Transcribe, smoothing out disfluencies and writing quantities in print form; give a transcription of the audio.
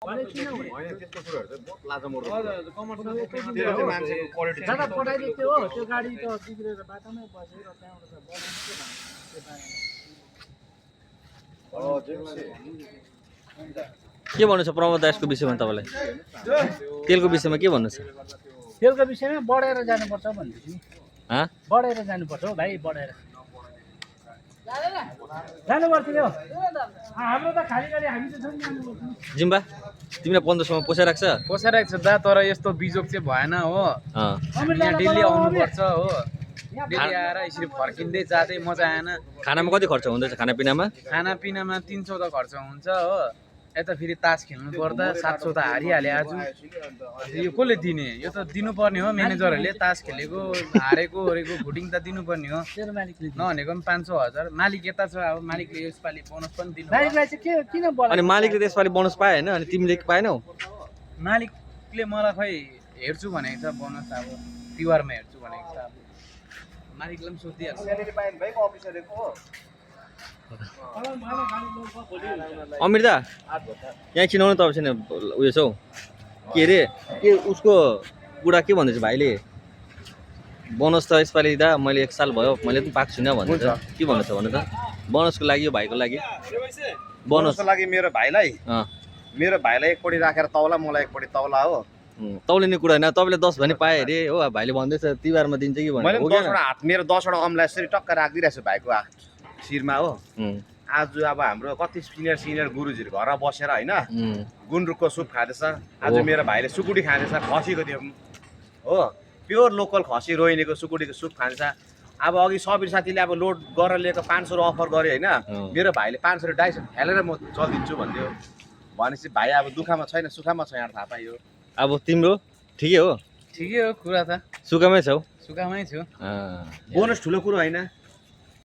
भने किन हुने होइन त्यस्तो कुराहरु चाहिँ बहुत लाजो मर्दो त्यो मान्छेको क्वालिटी दादा पठाइदिएको थियो हो त्यो गाडी त बिग्रेर बाटोमै बसेर त्यहाँबाट त के भन्नु छ प्रमोद दासको विषयमा तपाईँलाई तेलको विषयमा के भन्नु छ तेलको विषयमा बढेर जानुपर्छ भन्दैछु नि बढेर जानुपर्छ हो भाइ बढेर जानुपर्छ नि हो हाम्रो त खाली गाडी हामी त छौँ जानुपर्छ जिम्बा तिमीलाई 1500मा पोसाइरहेको छ पोसाइरहेको छ दा तर यस्तो बिजोग चाहिँ भएन हो यहाँ डेली आउनुपर्छ हो डेली आएर यसरी फर्किँदै जाँदै मजा आएन खानामा कति खर्च हुँदैछ खानापिनामा खानापिनामा 300 त खर्च हुन्छ हो यता फेरि तास खेल्नु पर्दा 700 त हारिहाले आज यो कसले दिने यो त दिनुपर्ने हो म्यानेजरहरूले तास खेलेको हारेको ओरेको फुटिङ त दिनुपर्ने हो नभनेको पनि 500,000 मालिक यता छ अब मालिकले यसपालि बोनस पनि दिनु मालिकलाई चाहिँ के किन बोला अनि मालिकले त्यसपालि बोनस पाए हैन अनि तिमीले पाएनौ मालिकले मलाई खै हेर्छु भनेको छ बोनस अब तिहारमा हेर्छु भनेको छ अब मालिकले पनि सोधिहाल्छ अमिर दा यहाँ चिनाउनु त छैन उयो छौ के रे के उसको बुढा के भन्दैछ भाइले बोनस त यसपालि दा मैले 1 साल भयो मैले पनि पाएको छुइनँ भन्छ के भन्नु छ भन्नु त बोनसको लागि यो भाइको लागि बोनसको लागि मेरो भाइलाई एकपट्टि राखेर तौला मलाई एकपट्टि तौला हो तौलिने कुरा हैन तपाईले 10 भने पाए रे हो भाइले भन्दैछ तिहारमा दिन्छ कि मैले भन्नु 10 वटा हात मेरो 10 वटा अमला यसरी टक्क राखिदिरहेछु भाइको शिरमा हो आज अब हाम्रो कति सिनियर गुरुजीहरु घरमा बसेर हैन गुन्द्रुकको सुप खाँदैछ आज मेरो भाइले सुकुटी खाँदैछ खसीको त्यो हो प्योर लोकल खसी रोइनेको सुकुटीको सुप खान्छ अब अघि सबीर साथीले अब लोड गरेर लिएको 500 अफर गरे हैन मेरो भाइले 500 डाइस हालेर म चल्दिन्छु भन्दियो भनेपछि भाइ अब दुःखमा छैन सुखमा छ यहाँ थाहा पाइयो अब तिम्रो ठिकै हो ठिकै हो कुरा त सुखमै छौ सुकामै छु बोनस ठुलो कुरो हैन